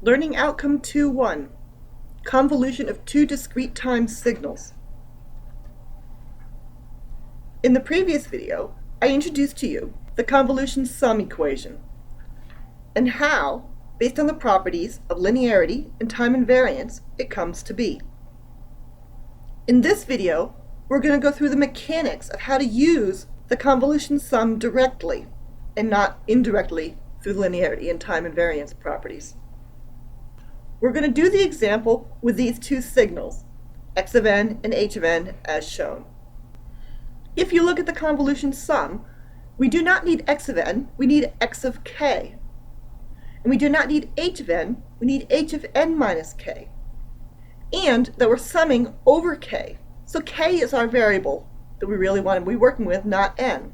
Learning Outcome 2-1, Convolution of two discrete time signals. In the previous video, I introduced to you the convolution sum equation and how, based on the properties of linearity and time invariance, it comes to be. In this video, we're going to go through the mechanics of how to use the convolution sum directly and not indirectly through linearity and time invariance properties. We're going to do the example with these two signals, x of n and h of n, as shown. If you look at the convolution sum, we do not need x of n, we need x of k. And we do not need h of n, we need h of n minus k. And that we're summing over k. So k is our variable that we really want to be working with, not n.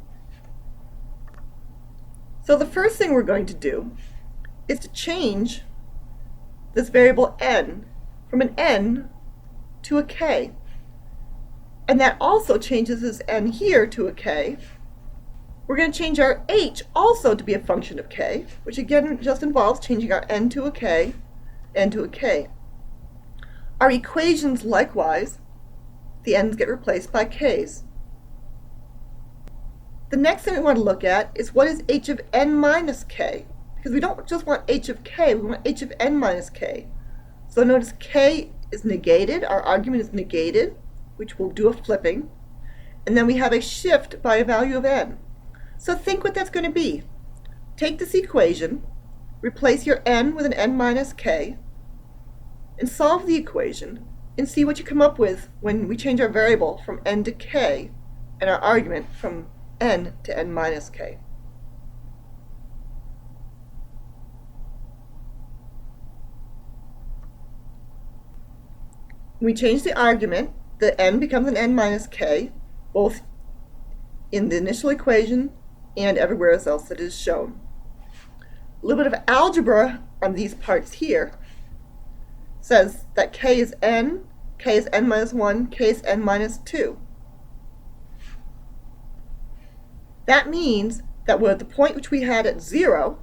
So the first thing we're going to do is to change this variable n from an n to a k. And that also changes this n here to a k. We're going to change our h also to be a function of k, which again just involves changing our n to a k, n to a k. Our equations likewise, the n's get replaced by k's. The next thing we want to look at is what is h of n minus k, because we don't just want h of k, we want h of n minus k. So notice k is negated, our argument is negated, which will do a flipping, and then we have a shift by a value of n. So think what that's going to be. Take this equation, replace your n with an n minus k, and solve the equation, and see what you come up with when we change our variable from n to k, and our argument from n to n minus k. When we change the argument, the n becomes an n minus k, both in the initial equation and everywhere else that is shown. A little bit of algebra on these parts here says that k is n minus 1, k is n minus 2. That means that with the point which we had at 0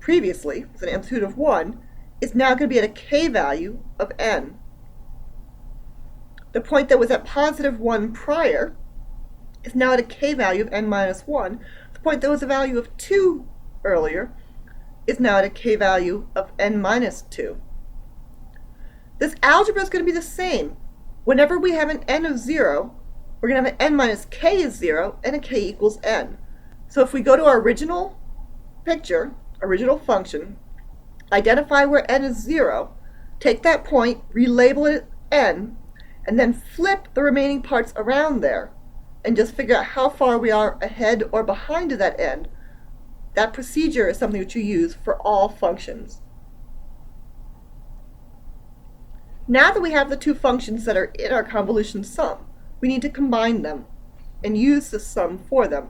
previously, with an amplitude of 1, is now going to be at a k value of n. The point that was at positive 1 prior is now at a k value of n minus 1. The point that was a value of 2 earlier is now at a k value of n minus 2. This algebra is going to be the same. Whenever we have an n of 0, we're going to have an n minus k is 0 and a k equals n. So if we go to our original picture, original function, identify where n is 0, take that point, relabel it n, and then flip the remaining parts around there and just figure out how far we are ahead or behind that n. That procedure is something that you use for all functions. Now that we have the two functions that are in our convolution sum, we need to combine them and use the sum for them.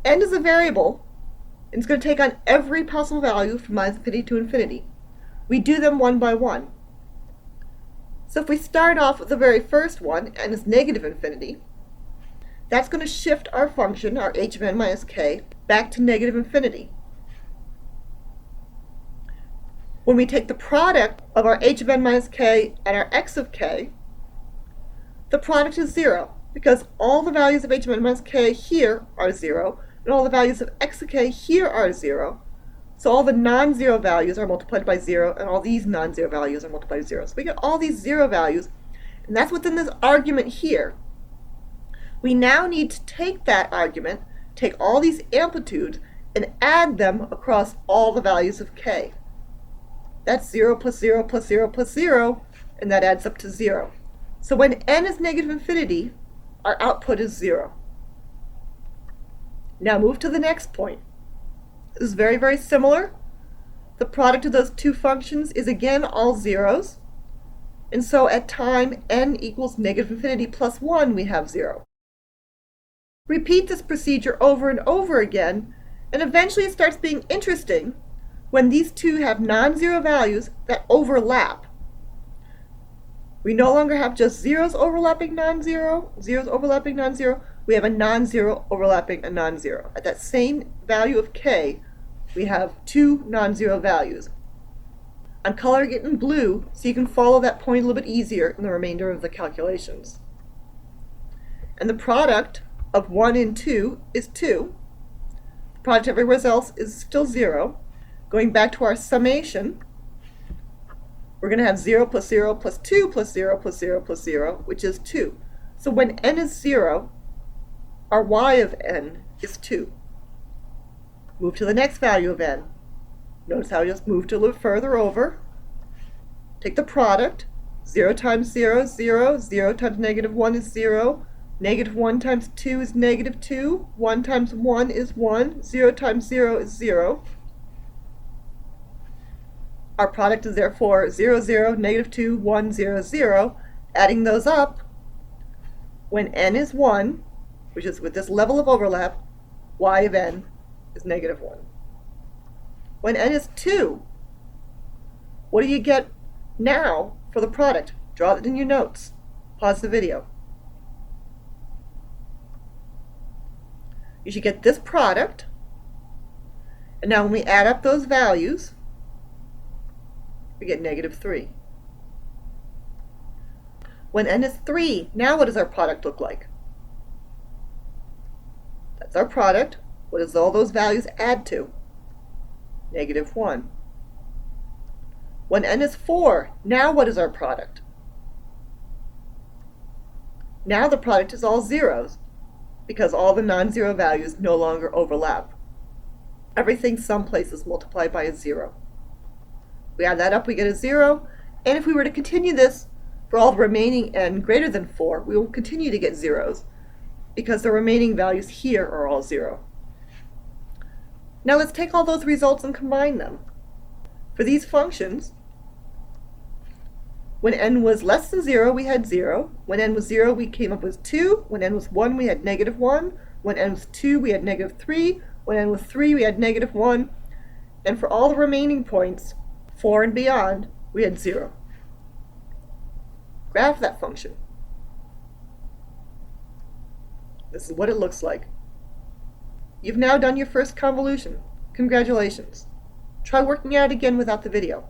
N is a variable, and it's going to take on every possible value from minus infinity to infinity. We do them one by one. So if we start off with the very first one, n is negative infinity, that's going to shift our function, our h of n minus k, back to negative infinity. When we take the product of our h of n minus k and our x of k, the product is 0, because all the values of h of n minus k here are 0, and all the values of x of k here are 0. So all the non-zero values are multiplied by 0, and all these non-zero values are multiplied by 0. So we get all these 0 values, and that's within this argument here. We now need to take that argument, take all these amplitudes, and add them across all the values of k. That's 0 plus 0 plus 0 plus 0, and that adds up to 0. So when n is negative infinity, our output is 0. Now move to the next point. This is very, very similar. The product of those two functions is again all zeros. And so at time n equals negative infinity plus 1, we have 0. Repeat this procedure over and over again, and eventually it starts being interesting when these two have non-zero values that overlap. We no longer have just zeros overlapping non-zero, zeros overlapping non-zero. We have a non-zero overlapping a non-zero. At that same value of k, we have two non-zero values. I'm coloring it in blue so you can follow that point a little bit easier in the remainder of the calculations. And the product of 1 and 2 is 2. The product everywhere else is still 0. Going back to our summation, we're going to have 0 plus 0 plus 2 plus 0 plus 0 plus 0, which is 2. So when n is 0, our y of n is 2. Move to the next value of n. Notice how I just moved a little further over. Take the product. 0 times 0 is 0. 0 times negative 1 is 0. Negative 1 times 2 is negative 2. 1 times 1 is 1. 0 times 0 is 0. Our product is therefore 0, 0, negative 2, 1, 0, 0. Adding those up, when n is 1, which is with this level of overlap, y of n is negative 1. When n is 2, what do you get now for the product? Draw it in your notes. Pause the video. You should get this product, and now when we add up those values, we get negative 3. When n is 3, now what does our product look like? That's our product. What does all those values add to? Negative 1. When n is 4, now what is our product? Now the product is all zeros, because all the non-zero values no longer overlap. Everything someplace is multiplied by a 0. We add that up, we get a 0, and if we were to continue this for all the remaining n greater than 4, we will continue to get zeros, because the remaining values here are all 0. Now let's take all those results and combine them. For these functions, when n was less than 0, we had 0. When n was 0, we came up with 2. When n was 1, we had negative 1. When n was 2, we had negative 3. When n was 3, we had negative 1. And for all the remaining points, 4 and beyond, we had 0. Graph that function. This is what it looks like. You've now done your first convolution. Congratulations. Try working out again without the video.